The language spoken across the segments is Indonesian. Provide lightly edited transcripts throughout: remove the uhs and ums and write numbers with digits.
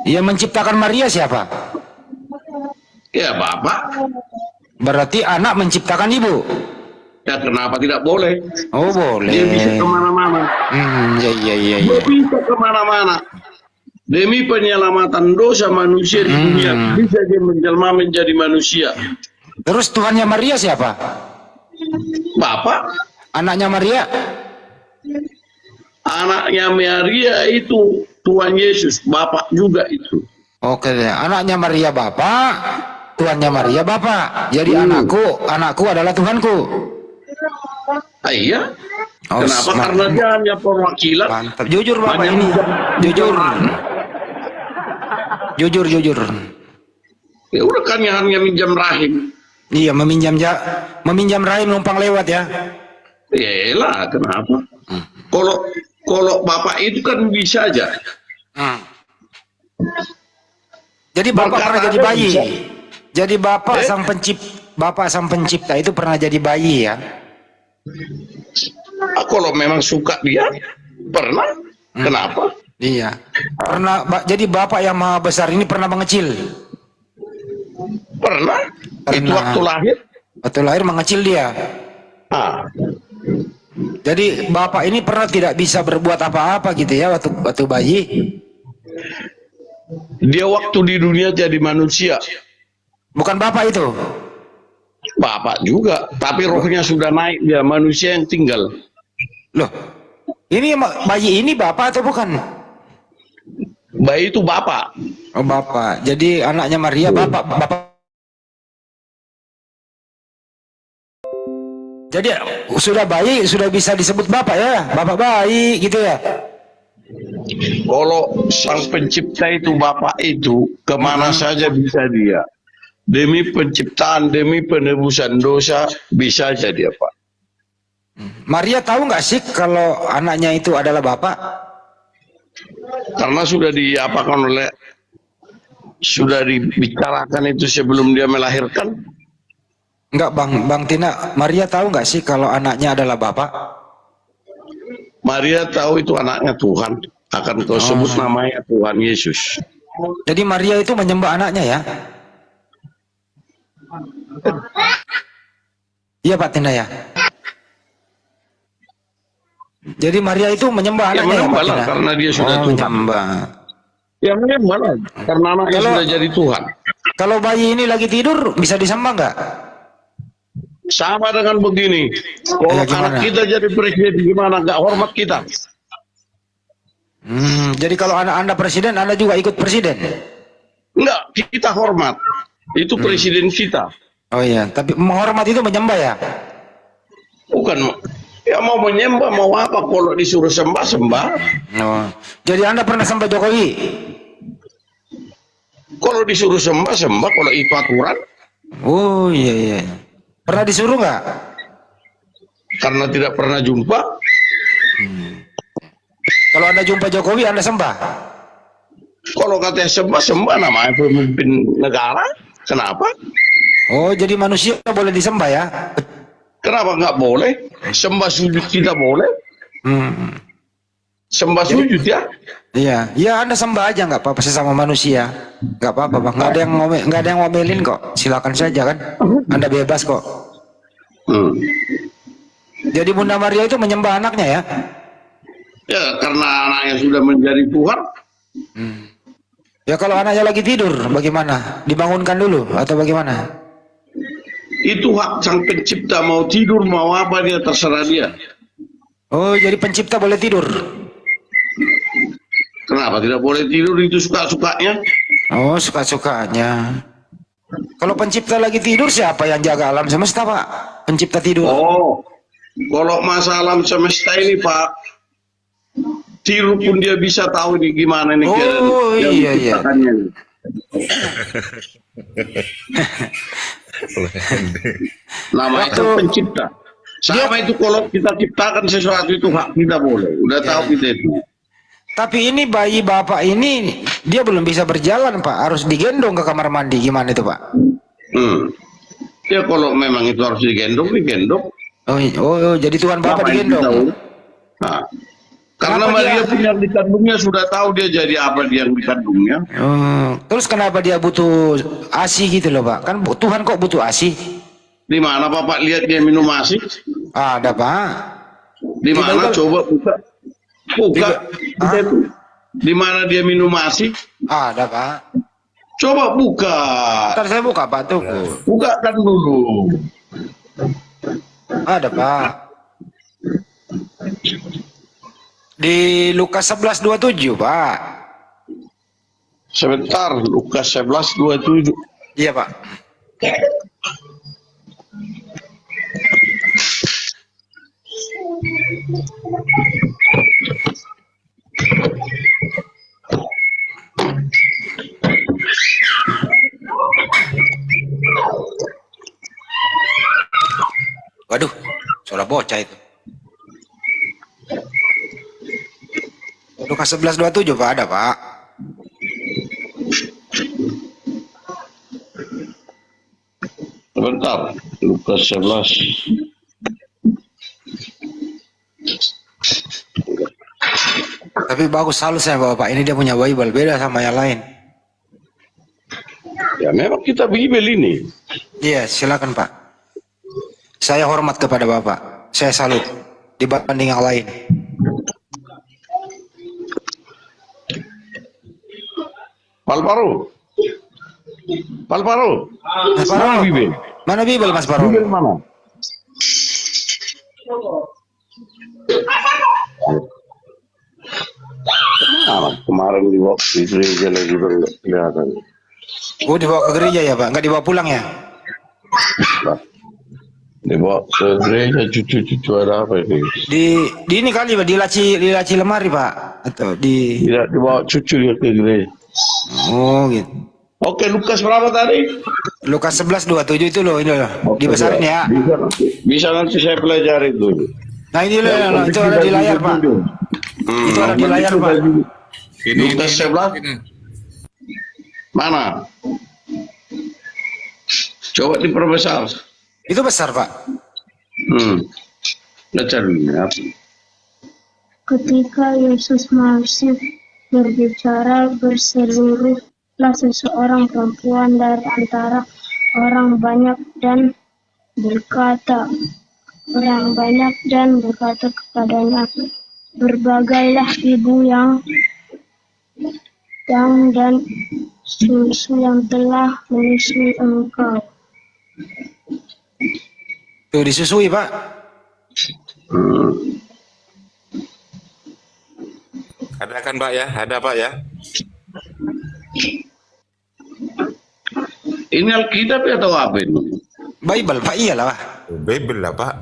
Yang menciptakan Maria siapa? Ya Bapak. Berarti anak menciptakan ibu. Ya kenapa tidak boleh? Oh boleh. Dia bisa kemana-mana. Iya. Dia bisa kemana-mana. Demi penyelamatan dosa manusia di dunia, bisa dia menjelma menjadi manusia. Terus Tuhannya Maria siapa? Bapak. Anaknya Maria? Anaknya Maria itu Tuhan Yesus, Bapak juga itu. Oke deh, anaknya Maria Bapak, Tuhannya Maria Bapak. Jadi anakku adalah Tuhanku. Iya. Oh, kenapa? Karena dia hanya perwakilan. Mantap. Jujur Bapak ini. Jujur. Ya udah kan hanya minjam rahim. Iya, meminjam rahim numpang lewat ya. Yaelah, kenapa? Kalau Bapak itu kan bisa aja. Jadi Bapak pernah jadi bayi. Bisa. Jadi Bapak sang pencipta itu pernah jadi bayi ya. Kalau memang suka dia, pernah. Kenapa? Iya. Pernah jadi Bapak yang Maha Besar ini pernah mengecil. Pernah. Itu waktu lahir. Waktu lahir mengecil dia. Jadi Bapak ini pernah tidak bisa berbuat apa-apa gitu ya waktu bayi. Dia waktu di dunia jadi manusia. Bukan Bapak itu. Bapak juga, tapi rohnya sudah naik, dia manusia yang tinggal. Loh, ini bayi ini Bapak atau bukan? Bayi itu Bapak. Oh Bapak, jadi anaknya Maria Bapak. Jadi sudah bayi, sudah bisa disebut Bapak ya, Bapak bayi gitu ya. Kalau sang pencipta itu Bapak itu, kemana saja bisa dia. Demi penciptaan, demi penebusan dosa, bisa aja dia Pak. Maria tahu nggak sih kalau anaknya itu adalah Bapak? Karena sudah sudah dibicarakan itu sebelum dia melahirkan. Enggak Bang Tina, Maria tahu nggak sih kalau anaknya adalah Bapak? Maria tahu itu anaknya Tuhan, akan kau sebut namanya Tuhan Yesus. Jadi Maria itu menyembah anaknya ya? Iya Pak Tina ya. Jadi Maria itu menyembah anaknya ya Pak Tina? Karena dia sudah Tuhan. Menyembah. Ya menyembah lah, karena anaknya sudah jadi Tuhan. Kalau bayi ini lagi tidur bisa disembah nggak? Sama dengan begini, kalau anak kita jadi presiden gimana, nggak hormat kita? Jadi kalau anak Anda presiden, Anda juga ikut presiden? Enggak, kita hormat. Itu presiden kita. Oh iya, tapi menghormat itu menyembah ya? Bukan, ya mau menyembah, mau apa, kalau disuruh sembah. Oh. Jadi Anda pernah sembah Jokowi? Kalau disuruh sembah, kalau itu aturan. Oh iya. Pernah disuruh nggak? Karena tidak pernah jumpa. Kalau Anda jumpa Jokowi, Anda sembah? Kalau katanya sembah namanya pemimpin negara. Kenapa? Oh, jadi manusia boleh disembah ya? Kenapa nggak boleh? Sembah sujud kita boleh. Sembah sujud ya? Iya, Anda sembah aja nggak apa-apa sesama manusia, nggak apa-apa Bang. Nggak ada yang ngomelin kok. Silakan saja kan, Anda bebas kok. Jadi Bunda Maria itu menyembah anaknya ya? Ya, karena anaknya sudah menjadi Tuhan. Ya kalau anaknya lagi tidur, bagaimana? Dibangunkan dulu atau bagaimana? Itu hak sang pencipta, mau tidur mau apa dia, terserah dia. Oh, jadi pencipta boleh tidur? Kenapa tidak boleh tidur? Itu suka-sukanya. Oh, suka-sukanya. Kalau pencipta lagi tidur, siapa yang jaga alam semesta Pak? Pencipta tidur. Oh, kalau masa alam semesta ini Pak, tidur pun dia bisa tahu nih gimana nih. Oh iya. Nama itu pencipta. Sama itu kalau kita ciptakan sesuatu itu hak kita boleh. Udah tahu kita itu. Tapi ini bayi Bapak ini dia belum bisa berjalan Pak, harus digendong ke kamar mandi, gimana itu Pak? Ya kalau memang itu harus digendong. Oh, jadi Tuhan Bapak digendong. Nah, Karena Kenapa Maria punya yang dikandungnya sudah tahu dia jadi apa dia yang dikandungnya. Terus kenapa dia butuh ASI gitu loh Pak? Kan Tuhan kok butuh ASI? Di mana Bapak lihat dia minum ASI? Ada Pak. Di mana? Bible. Coba buka. Buka. Hah? Di mana dia minum ASI? Ada Pak. Coba buka. Ntar saya buka Pak tuh. Bukakan dulu. Ada Pak. Di Lukas 11:27 Pak. Sebentar, Lukas 11:27. Iya Pak. Waduh, suara bocah itu. Lukas 11:27 Pak, ada Pak. Sebentar, Lukas 11. Tapi bagus, salut saya Bapak. Ini dia punya Bible, beda sama yang lain. Ya memang kita Bible ini. Iya, silakan Pak. Saya hormat kepada Bapak. Saya salut dibanding yang lain. Palparo. Palparo. Mas Mana Paro, Bible? mana Bible Mas Paro? Bible mana? Kemarin di waktu gereja lagi kelihatan. Oh, dibawa ke gereja ya Pak, nggak dibawa pulang ya? Dibawa ke gereja cucu-cucu ada apa ini? Di ini kali Pak, di laci lemari Pak, atau di? Tidak dibawa cucu dia ke gereja. Oh gitu. Oke, Lukas berapa tadi? Lukas 11:27 itu loh, ini loh. Dibesarin ya. Bisa nanti saya pelajari dulu. Nah ini loh, itu ada di layar Pak. Itu ada di layar Pak. Lukas 11. Mana? Coba diperbesar. Itu besar Pak. Baca dulu ya. Ketika Yesus masih berbicara, berseluruhlah seseorang perempuan dari antara orang banyak dan berkata kepadanya, berbagailah ibu yang dan susu yang telah menyusui engkau. Tuh disusui Pak. Ada kan Pak ya? Ada Pak ya? Ini Alkitab atau apa ini? Bible Pak, iyalah Pak. Bible lah Pak.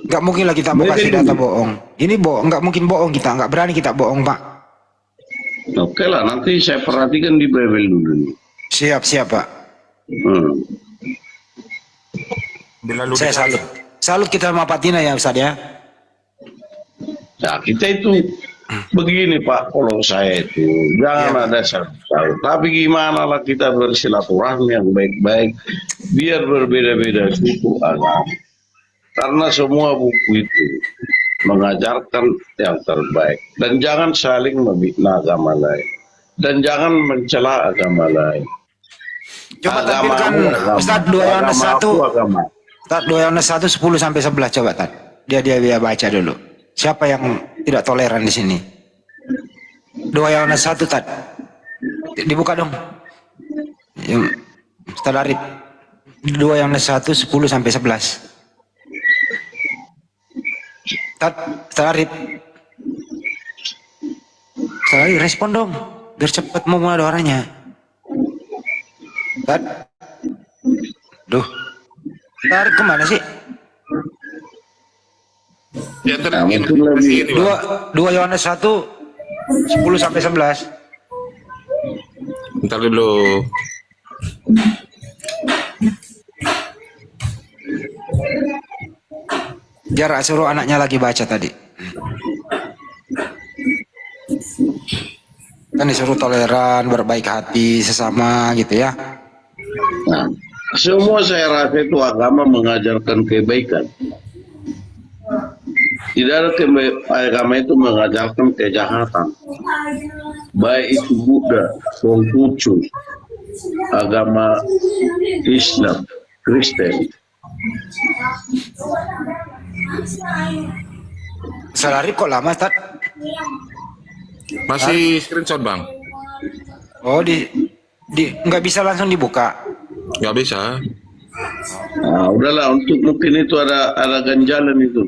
Nggak mungkin lah kita mau kasih data bohong. Ini bohong, nggak mungkin bohong kita, nggak berani kita bohong Pak. Oke lah, nanti saya perhatikan di Bible dulu. Siap Pak. Dilalui Saya salut kita sama Patina ya Ustaz ya. Nah, kita itu begini Pak, kalau saya itu jangan ada salah. Tapi gimana lah kita bersilaturahmi yang baik-baik, biar berbeda-beda suku agama. Karena semua buku itu mengajarkan yang terbaik, dan jangan saling memfitnah agama lain, dan jangan mencela agama lain. Coba tampilkan Ustaz 2 Yohanes 1. Ustaz 2 Yohanes 1 10-11 coba Tad. Dia baca dulu. Siapa yang tidak toleran di sini? 2 Yohanes 1 Tad. Dibuka dong. Yang Ustaz Arif. 2 Yohanes 1 10-11. Tad, Ustaz Arif. Ustaz Arif respon dong. Biar cepat mau mulai orangnya. Tad. Duh. Ustaz Arif kemana sih? Ya tadi ini Pak. 2 Yohanes 1 10-11. Bentar dulu. Jarak suruh anaknya lagi baca tadi. Kan disuruh toleran, berbaik hati sesama gitu ya. Nah, semua saya rasa itu agama mengajarkan kebaikan. Tidak ada agama itu mengajarkan kejahatan. Baik itu Buddha, Konghucu, agama Islam, Kristen. Salari kok lama, Tat? Masih screenshot bang? Oh, nggak bisa langsung dibuka. Nggak bisa. Nah, udahlah, untuk mungkin itu ada ganjalan itu.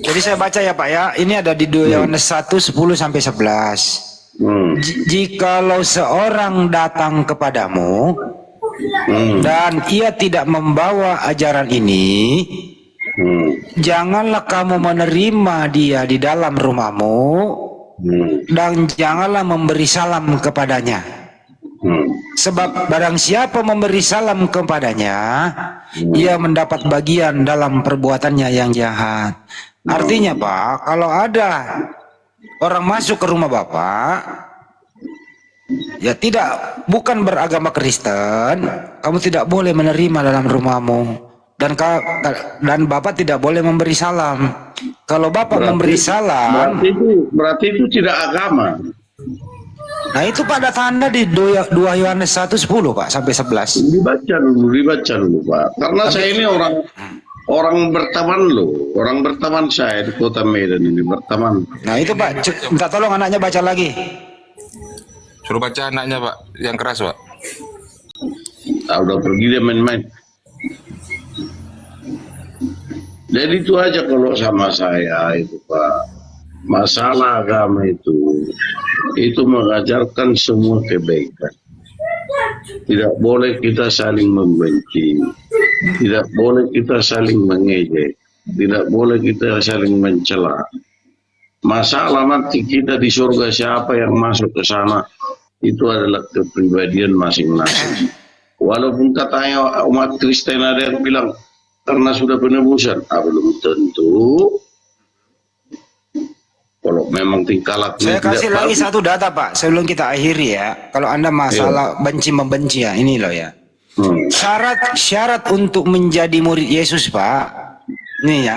Jadi saya baca ya Pak ya, ini ada di 2 Yohanes 1:10-11. Jikalau seorang datang kepadamu dan ia tidak membawa ajaran ini, janganlah kamu menerima dia di dalam rumahmu dan janganlah memberi salam kepadanya. Sebab barang siapa memberi salam kepadanya, ia mendapat bagian dalam perbuatannya yang jahat. Artinya Pak, kalau ada orang masuk ke rumah Bapak, ya bukan beragama Kristen, kamu tidak boleh menerima dalam rumahmu. Dan Bapak tidak boleh memberi salam. Kalau Bapak memberi salam, berarti itu tidak agama. Nah itu Pak ada tanda di 2 Yohanes 1:10 Pak sampai 11. Dibaca dulu Pak. Karena saya ini orang berteman loh, orang berteman saya di kota Medan ini berteman. Nah itu Pak, minta tolong anaknya baca lagi. Suruh baca anaknya Pak, yang keras Pak. Nah, udah pergi dia main-main. Jadi itu aja kalau sama saya itu Pak. Masalah agama itu mengajarkan semua kebaikan. Tidak boleh kita saling membenci, tidak boleh kita saling mengejek, tidak boleh kita saling mencela. Masalah nanti kita di surga siapa yang masuk ke sana itu adalah kepribadian masing-masing. Walaupun katanya umat Kristen ada yang bilang karena sudah penebusan, belum tentu. Kalau memang tingkah lakunya saya kasih lagi satu data Pak sebelum kita akhiri ya. Kalau Anda masalah benci membenci ya, ini loh ya. Syarat untuk menjadi murid Yesus Pak, ini ya.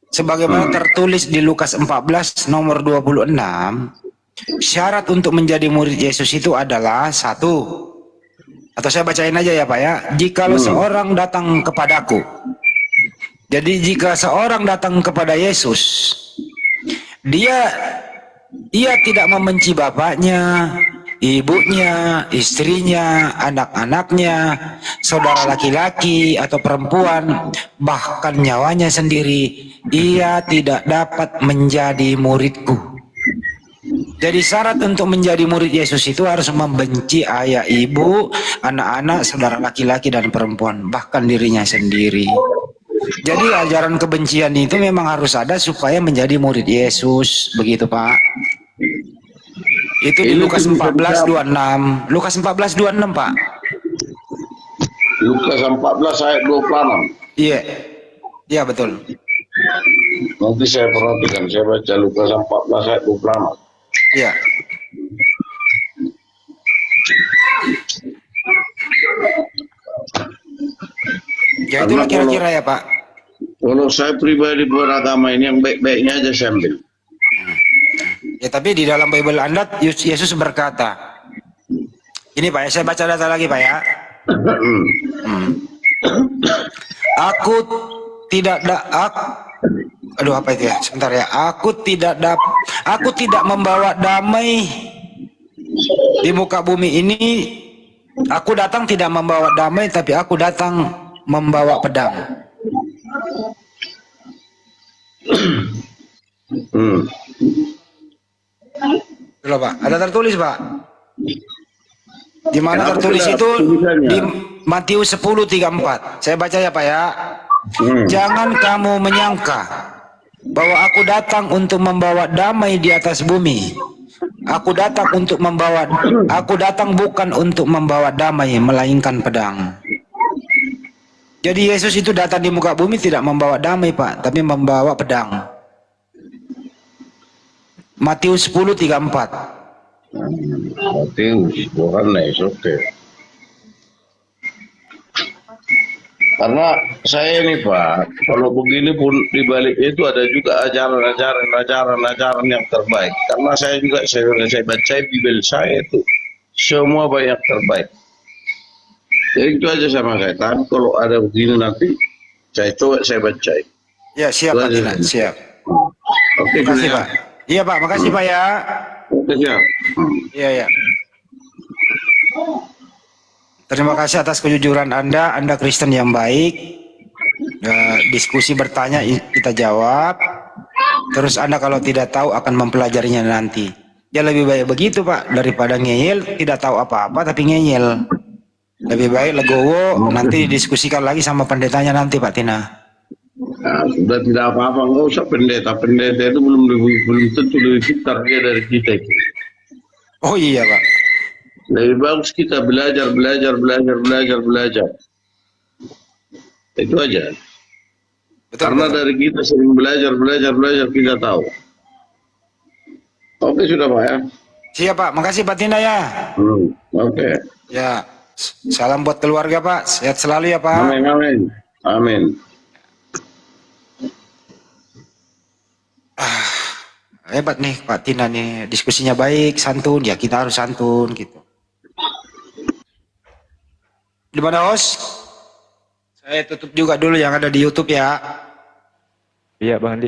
Sebagaimana tertulis di Lukas 14 nomor 26, syarat untuk menjadi murid Yesus itu adalah 1. Atau saya bacain aja ya Pak ya. Jikalau seorang datang kepadaku. Jadi jika seorang datang kepada Yesus, ia tidak membenci bapaknya, ibunya, istrinya, anak-anaknya, saudara laki-laki atau perempuan, bahkan nyawanya sendiri, ia tidak dapat menjadi muridku. Jadi syarat untuk menjadi murid Yesus itu harus membenci ayah, ibu, anak-anak, saudara laki-laki dan perempuan, bahkan dirinya sendiri. Jadi ajaran kebencian itu memang harus ada supaya menjadi murid Yesus, begitu Pak. Itu di Lukas 14:26. Lukas 14:26 Pak. Lukas 14 ayat 26. Iya. Iya betul. Nanti saya perhatikan, saya baca Lukas 14 ayat 26. Iya. Ya itulah kira-kira ya Pak. Kalau saya pribadi beragama ini yang baik-baiknya aja saya ambil. Ya tapi di dalam Bible Anda Yesus berkata, ini Pak ya, saya baca data lagi Pak ya. Aku tidak aduh apa itu ya? Sebentar ya. Aku tidak membawa damai di muka bumi ini. Aku datang tidak membawa damai, tapi aku datang membawa pedang. Loh Pak, ada tertulis Pak. Di mana tertulis itu di Matius 10:34. Saya baca ya Pak ya. Jangan kamu menyangka bahwa aku datang untuk membawa damai di atas bumi. Aku datang bukan untuk membawa damai, melainkan pedang. Jadi Yesus itu datang di muka bumi tidak membawa damai Pak, tapi membawa pedang. Matius 10:34. Matius, bukan oke. Karena saya ini Pak, kalau begini pun di balik itu ada juga ajaran yang terbaik. Karena saya baca Bible saya itu semua banyak terbaik. Jadi itu aja sama saya. Tapi kalau ada begini nanti saya coba saya baca. Ya, Itu siap Pak aja. Tina, siap. Oke, Makasih Julia. Pak. Iya Pak, makasih Pak ya. Oke, siap. Iya, ya. Terima kasih atas kejujuran Anda. Anda Kristen yang baik. Diskusi bertanya kita jawab. Terus Anda kalau tidak tahu akan mempelajarinya nanti. Ya lebih baik begitu Pak daripada ngeyel, tidak tahu apa-apa tapi ngeyel. Lebih baik legowo, nanti didiskusikan lagi sama pendetanya nanti Pak Tina. Nah, sudah tidak apa-apa, nggak usah pendeta. Pendeta itu belum tentu lebih pintar dia dari kita itu. Oh iya Pak. Lebih bagus kita belajar. Itu aja. Betul, Karena betul. dari kita sering belajar kita tahu. Oke sudah Pak ya. Siap Pak, makasih Pak Tina ya. Oke. Ya, salam buat keluarga Pak, sehat selalu ya Pak. Amin. Hebat nih Pak Tina nih, diskusinya baik, santun, ya kita harus santun gitu. Di mana host? Saya tutup juga dulu yang ada di YouTube ya. Iya Bang Andi.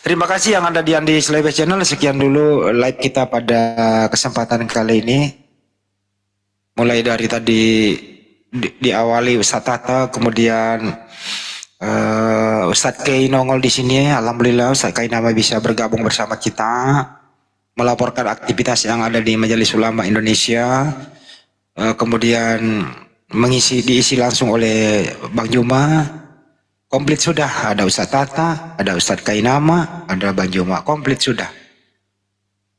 Terima kasih yang ada di Andi Slebes Channel. Sekian dulu live kita pada kesempatan kali ini. Mulai dari tadi diawali Ustadz Tata, kemudian Ustadz Kei nongol di sini. Alhamdulillah Ustadz Kei nama bisa bergabung bersama kita, melaporkan aktivitas yang ada di Majelis Ulama Indonesia. Kemudian diisi langsung oleh Bang Juma. Komplit sudah, ada Ustadz Tata, ada Ustadz Kainama, ada Bang Juma, komplit sudah.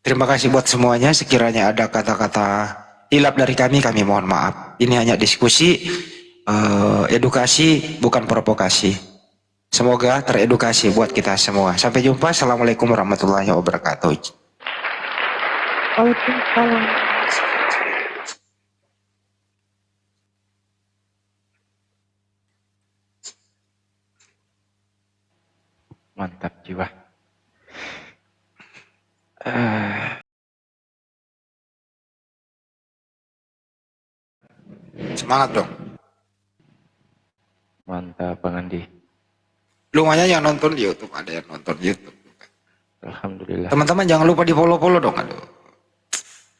Terima kasih buat semuanya, sekiranya ada kata-kata hilap dari kami mohon maaf. Ini hanya diskusi, edukasi, bukan provokasi. Semoga teredukasi buat kita semua. Sampai jumpa, Assalamualaikum warahmatullahi wabarakatuh. Waalaikumsalam. Mantap jiwa. Semangat dong. Mantap Bang Andi. Lumayan yang nonton di YouTube, ada yang nonton di YouTube. Alhamdulillah. Teman-teman jangan lupa di follow dong. Aduh.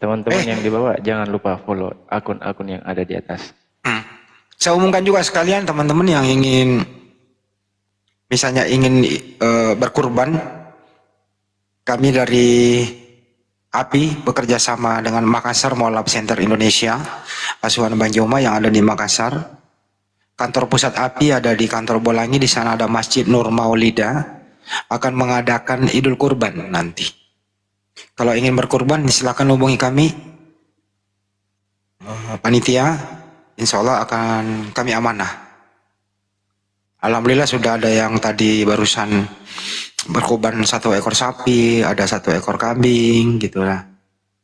Teman-teman yang di bawah jangan lupa follow akun-akun yang ada di atas. Saya umumkan juga sekalian teman-teman yang ingin, misalnya ingin berkurban, kami dari API bekerja sama dengan Makassar Moab Center Indonesia, Asuhan Bang Joma yang ada di Makassar. Kantor pusat API ada di kantor Bolangi, di sana ada Masjid Nur Maulida, akan mengadakan Idul Kurban nanti. Kalau ingin berkurban silakan hubungi kami, panitia, insya Allah akan kami amanah. Alhamdulillah sudah ada yang tadi barusan berkurban 1 ekor sapi, ada 1 ekor kambing gitulah.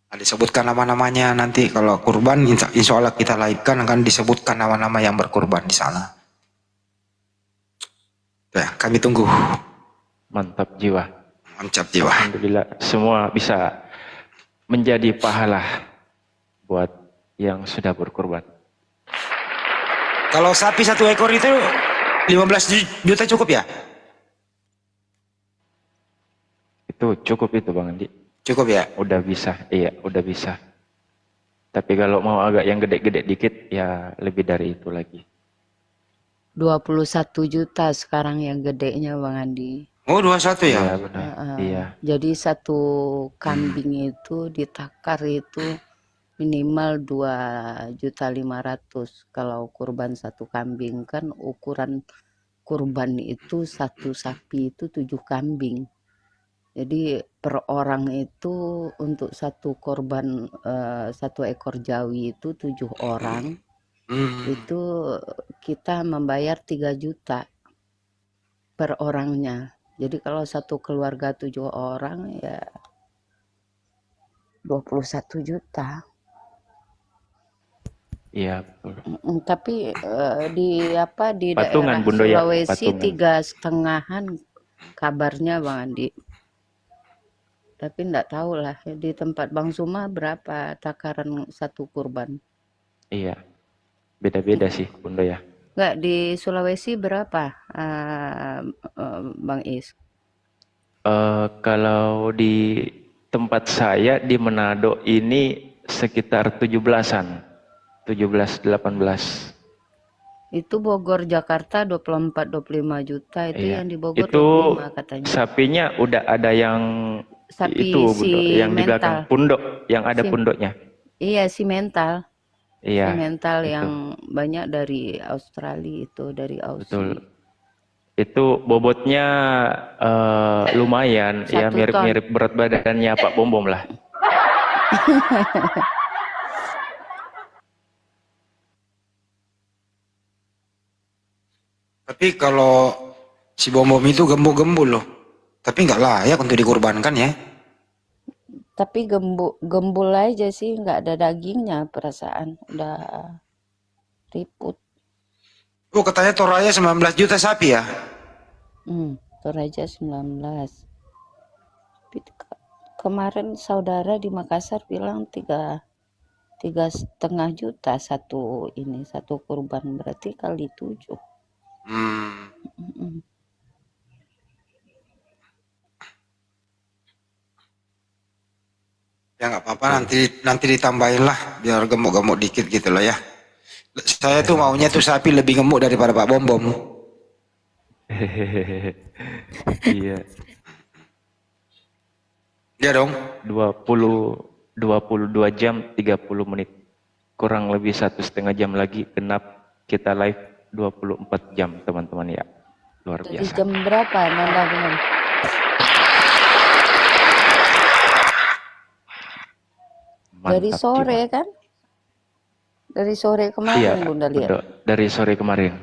Disebutkan nama-namanya nanti kalau kurban insya Allah kita live-kan akan disebutkan nama-nama yang berkurban di sana. Ya, kami tunggu. Mantap jiwa. Mantap jiwa. Alhamdulillah semua bisa menjadi pahala buat yang sudah berkurban. Kalau sapi 1 ekor itu 15 juta cukup ya? Itu cukup itu Bang Andi. Cukup ya? Udah bisa, iya udah bisa. Tapi kalau mau agak yang gede-gede dikit ya lebih dari itu lagi. 21 juta sekarang yang gedenya Bang Andi. Oh 21 ya? Iya benar. Iya. Jadi 1 kambing itu ditakar itu minimal 2.500.000. Kalau kurban 1 kambing kan ukuran kurban itu 1 sapi itu 7 kambing. Jadi per orang itu untuk 1 korban 1 ekor jawi itu 7 orang. Itu kita membayar 3 juta per orangnya. Jadi kalau 1 keluarga 7 orang ya 21 juta. Iya, betul. Tapi di apa di Patungan daerah Bunda ya, Sulawesi patungan. 3,5-an kabarnya Bang Andi. Tapi enggak tahu lah di tempat Bang Suma berapa takaran satu kurban. Iya, beda-beda sih Bunda ya. Enggak di Sulawesi berapa Bang Is? Kalau di tempat saya di Manado ini sekitar 17-an, 17, 18. Itu Bogor Jakarta 24-25 juta itu Iya, yang di Bogor itu 25 katanya. sapinya udah ada yang Sapi itu si Bunda, yang di belakang mental. pundok, yang ada Si pundoknya. iya si mental. Iya, Si mental itu yang banyak dari Australia itu dari betul. Aussie. Itu bobotnya lumayan, ya 1 ton. mirip-mirip berat badannya Pak Bom Bom lah. Tapi kalau si bom-bom itu gembul-gembul loh. Tapi nggak layak untuk dikorbankan ya. Tapi gembul aja sih, nggak ada dagingnya perasaan. Udah riput. Oh katanya Toraya 19 juta sapi ya. Toraja 19. Tapi kemarin saudara di Makassar bilang 3,5 juta satu kurban, berarti kali 7. Mm-mm. Ya nggak apa-apa, nanti ditambahin lah biar gemuk-gemuk dikit gitu loh ya. Saya tuh maunya tuh sapi lebih gemuk daripada Pak Bom Bom. Iya, Ya dong. 22 jam 30 menit. Kurang lebih 1,5 jam lagi genap kita live 24 jam teman-teman ya. Luar Dari biasa. jam berapa Nanda Benem? Dari Mantap sore jiwa. kan? Dari sore Iya, kemarin Bunda lihat. Bunda, dari sore kemarin.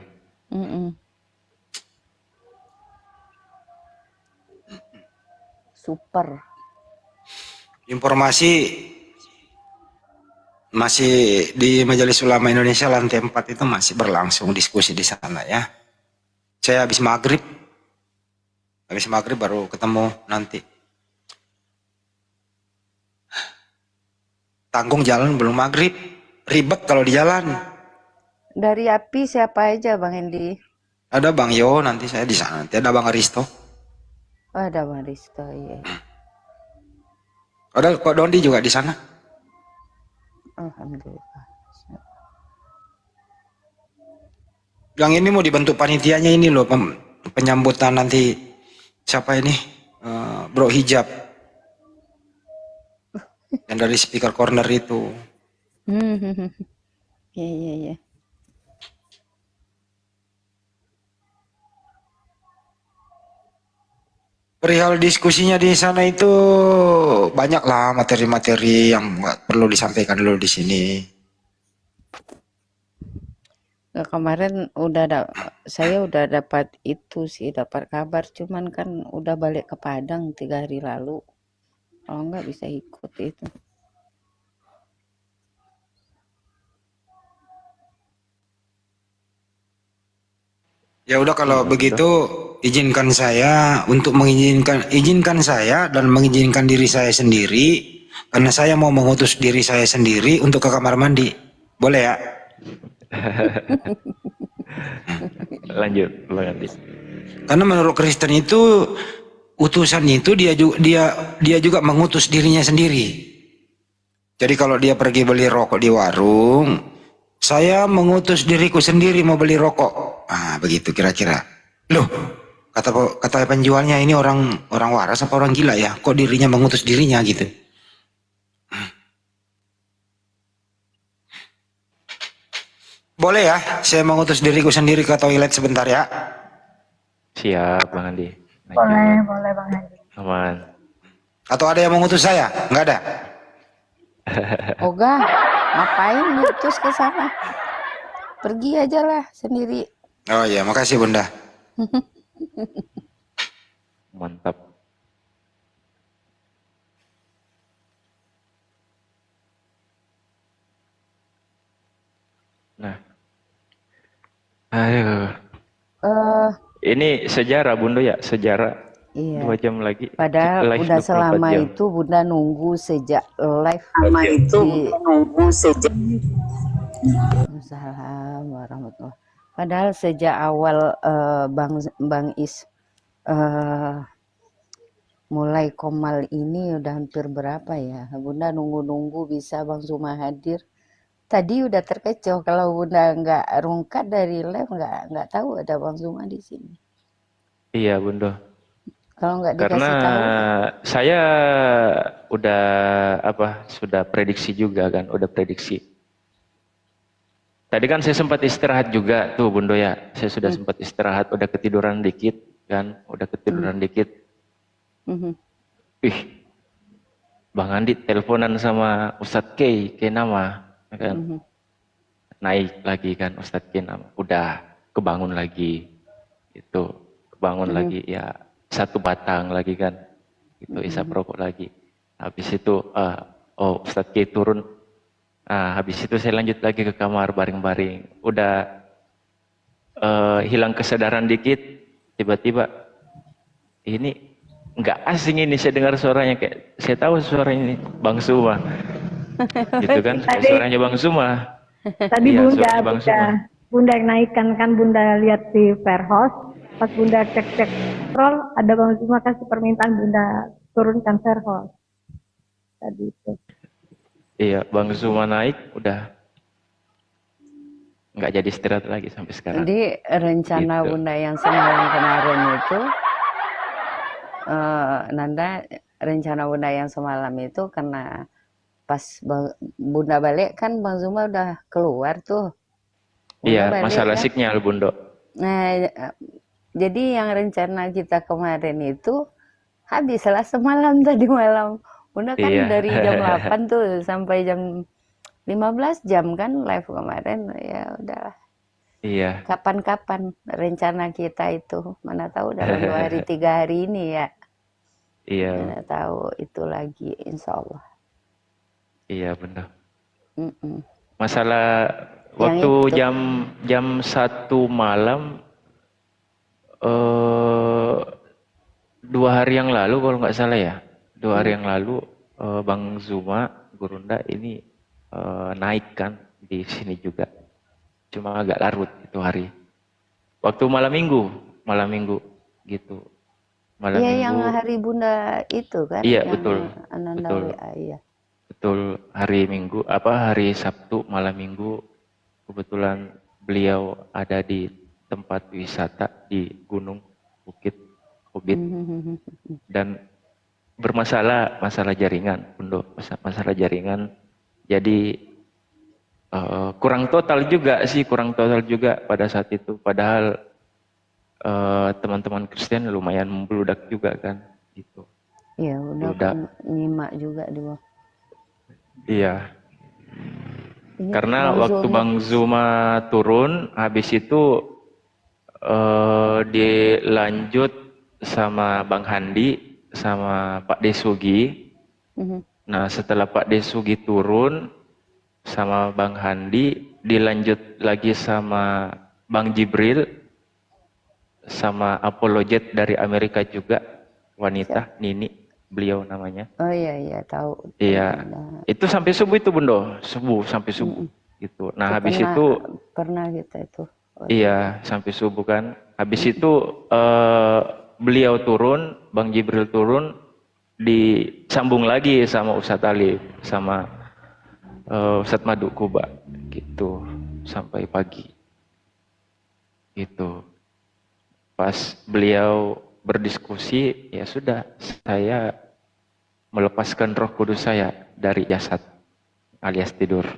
Mm-mm. Super. Informasi masih di Majelis Ulama Indonesia lantai 4 itu masih berlangsung diskusi di sana ya. Saya habis maghrib baru ketemu nanti. Tanggung jalan belum maghrib, ribet kalau di jalan. Dari api siapa aja Bang Hendi? Ada Bang Yo, nanti saya di sana. Nanti ada Bang Aristo. Oh, ada Bang Risto, iya. Ada Kok Dondi juga di sana. Alhamdulillah. Yang ini mau dibentuk panitianya ini loh, penyambutan nanti siapa ini? Bro Hijab. Yang dari speaker corner itu. Iya. Perihal diskusinya di sana itu banyak lah materi-materi yang nggak perlu disampaikan dulu di sini. Nah, kemarin saya udah dapat itu sih, dapat kabar, cuman kan udah balik ke Padang 3 hari lalu. Kalau nggak bisa ikut itu. Ya udah kalau Iya, begitu izinkan saya dan mengizinkan diri saya sendiri karena saya mau mengutus diri saya sendiri untuk ke kamar mandi. Boleh ya? lanjut Bang Andi. Karena menurut Kristen itu utusan itu dia juga mengutus dirinya sendiri. Jadi kalau dia pergi beli rokok di warung, saya mengutus diriku sendiri mau beli rokok. Ah, begitu kira-kira. Loh, kata penjualnya ini orang waras apa orang gila ya? Kok dirinya mengutus dirinya gitu? Boleh ya, saya mengutus diriku sendiri ke toilet sebentar ya. Siap Bang Andi. Boleh Bang Hadi. Aman. Atau ada yang mengutus saya? Enggak ada. Oga, ngapain ngutus ke sana? Pergi aja lah sendiri. Oh iya, makasih Bunda. Mantap. Aduh, Eh, ini sejarah Bunda ya, sejarah. iya. 2 jam lagi Padahal live udah 24 selama jam. itu Bunda nunggu sejak live Lama itu di nunggu sejak Waalaikumsalam warahmatullahi. Padahal sejak awal Bang Is eh, mulai Komal ini udah hampir berapa ya? Bunda nunggu-nunggu bisa Bang Zuma hadir. Tadi udah terkecoh kalau Bunda nggak rungkat dari live nggak tahu ada Bang Zuma di sini. Iya Bunda. Kalau nggak Karena dikasih tahu, saya udah sudah prediksi juga kan, udah prediksi. Tadi kan saya sempat istirahat juga tuh Bundo ya. Saya sudah sempat istirahat, udah ketiduran dikit kan, udah ketiduran dikit. mhm, Ih, Bang Andi teleponan sama Ustadz K nama kan. mhm, Naik lagi kan Ustadz K nama. Udah kebangun lagi. Itu kebangun lagi ya, satu batang lagi kan. Itu isap rokok lagi. Habis itu Ustadz K turun. Nah, habis itu saya lanjut lagi ke kamar baring-baring. Udah hilang kesadaran dikit, tiba-tiba ini nggak asing ini saya dengar suaranya, kayak saya tahu suaranya ini Bang Suma. Gitu kan, Tadi- suaranya Bang Suma. Tadi Iya, Bunda, suaranya Bang Suma. Bunda yang naikkan kan Bunda lihat di Fairhouse. Pas Bunda cek scroll ada Bang Zuma kasih permintaan Bunda turunkan Fairhouse. Tadi itu. Iya, Bang Suma naik, udah nggak jadi istirahat lagi sampai sekarang. Jadi rencana Gitu. Bunda yang semalam kemarin itu, Nanda, rencana Bunda yang semalam itu karena pas Bunda balik kan Bang Zuma udah keluar tuh. Bunda Iya, balik masalah kan. signal Bundo. Nah, jadi yang rencana kita kemarin itu habislah semalam tadi malam. Bunda kan Iya. dari jam 8 tuh sampai jam 15 jam kan live kemarin. Ya udahlah. Iya. Kapan-kapan rencana kita itu. Mana tahu dalam 2 hari 3 hari ini ya. Iya. Mana tahu itu lagi insya Allah. Iya benar. Mm-mm. Masalah Yang waktu itu. jam 1 malam 2 hari yang lalu kalau nggak salah ya, 2 hari yang lalu Bang Zuma Gurunda ini naik kan di sini juga, cuma agak larut itu hari. Waktu malam minggu gitu, malam Iya minggu. yang hari Bunda itu kan. Iya yang betul, Ananda betul, WA, iya. betul. Hari Sabtu malam minggu kebetulan beliau ada di tempat wisata di Gunung Bukit Hobbit dan masalah jaringan, Bundo, masalah jaringan. Jadi kurang total juga pada saat itu. Padahal teman-teman Kristen lumayan membludak juga kan, gitu. Iya udah Bludak. kan nyimak juga di bawah. Iya. Ini Karena Bang waktu Zuma. Bang Zuma turun, habis itu dilanjut sama Bang Handi sama Pak Desugi. Mhm. Nah setelah Pak Desugi turun sama Bang Handi, dilanjut lagi sama Bang Jibril sama apologet dari Amerika juga, wanita Nini, beliau namanya. Oh iya tahu. Iya, itu sampai subuh itu Bundo, sampai subuh gitu. Nah habis itu pernah kita itu. iya sampai subuh kan. Habis itu beliau turun, Bang Jibril turun, disambung lagi sama Ustadz Ali sama Ustadz Madu Kuba gitu sampai pagi. Gitu. Pas beliau berdiskusi, ya sudah, saya melepaskan roh kudus saya dari jasad alias tidur.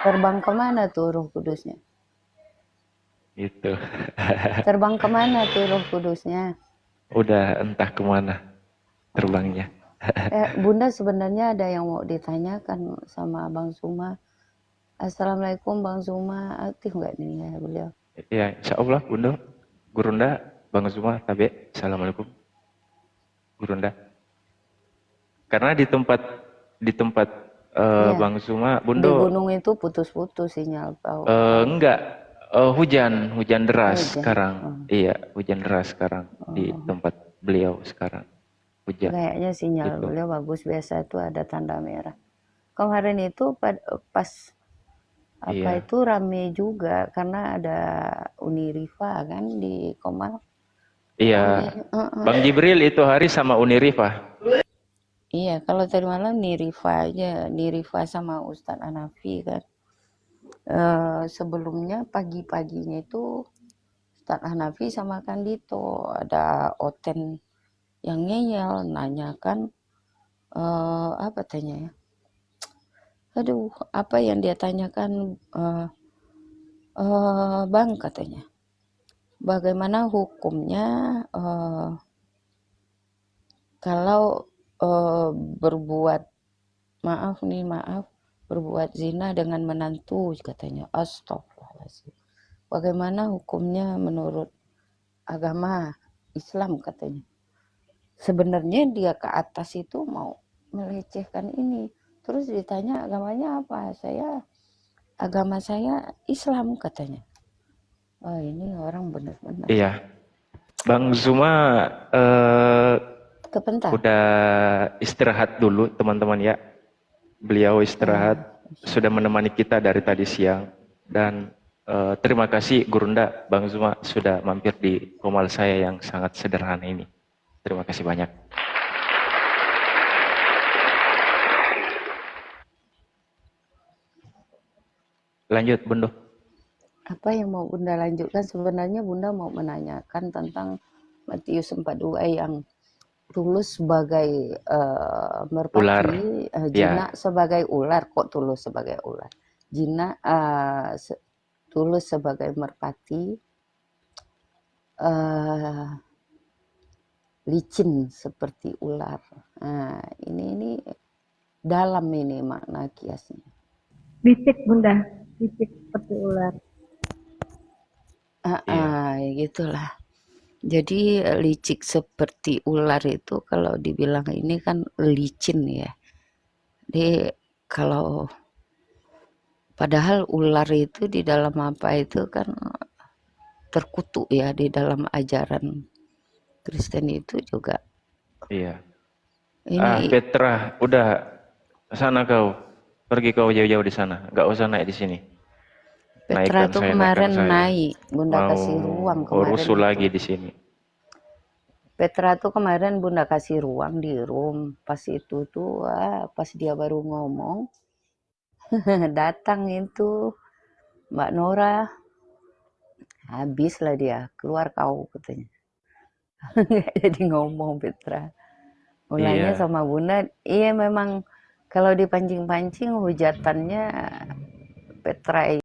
Terbang kemana tuh Roh Kudusnya? Gitu. Terbang kemana tuh Roh Kudusnya? Udah entah kemana terbangnya. Bunda sebenarnya ada yang mau ditanyakan sama Bang Zuma. Assalamualaikum Bang Zuma, aktif nggak nih ya beliau? Ya, insya Allah Bunda, Gurunda, Bang Zuma, Tabe, Assalamualaikum. Gurunda. Karena di tempat Iya, Bang Suma, di Bundo, gunung itu putus-putus sinyal tahu. enggak, hujan deras Hujan. sekarang. Iya, hujan deras sekarang di tempat beliau sekarang. Hujan, Kayaknya sinyal gitu. beliau bagus, biasa itu ada tanda merah. Kemarin itu pas apa Iya, itu rame juga karena ada Uniriva kan di Komal. iya. Rame. Bang Jibril itu hari sama Unirifah. Iya, kalau tadi malam Niriva aja, Niriva sama Ustadz Hanafi kan. Sebelumnya pagi-paginya itu Ustadz Hanafi sama Kandito ada Oten yang ngeyel nanyakan apa tanya ya? Aduh, apa yang dia tanyakan Bang katanya. Bagaimana hukumnya kalau berbuat maaf berbuat zina dengan menantu katanya. Astagfirullahaladzim. Bagaimana hukumnya menurut agama Islam katanya. Sebenarnya dia ke atas itu mau melecehkan ini. Terus ditanya agamanya apa? Agama saya Islam katanya. Oh ini orang benar-benar. Iya. Bang Zuma Kepentar. udah istirahat dulu teman-teman ya. Beliau istirahat, sudah menemani kita dari tadi siang. Dan terima kasih Gurunda, Bang Zuma sudah mampir di komal saya yang sangat sederhana ini. Terima kasih banyak. Lanjut, Bundo. Apa yang mau Bunda lanjutkan? Sebenarnya Bunda mau menanyakan tentang Matius 42 yang tulus sebagai merpati, Ular. jinak Ya, sebagai ular. Kok tulus sebagai ular? Jinak tulus sebagai merpati, licin seperti ular. Nah, ini dalam ini makna kiasnya. Licik Bunda, licik seperti ular. Gitulah. Jadi licik seperti ular itu kalau dibilang ini kan licin ya. Jadi kalau padahal ular itu di dalam apa itu kan terkutuk ya di dalam ajaran Kristen itu juga. iya. Ini Petra, udah sana kau. Pergi kau jauh-jauh di sana. Gak usah naik di sini. Petra tuh Naikkan kemarin saya. naik, Bunda Mau kasih ruang kemarin rusuh itu. lagi di sini. Petra tuh kemarin Bunda kasih ruang di room. Pas itu tuh, pas dia baru ngomong, datang itu Mbak Nora, habislah dia, keluar kau katanya. Nggak jadi ngomong Petra. Mulanya Iya. sama Bunda, iya memang kalau dipancing-pancing hujatannya Petra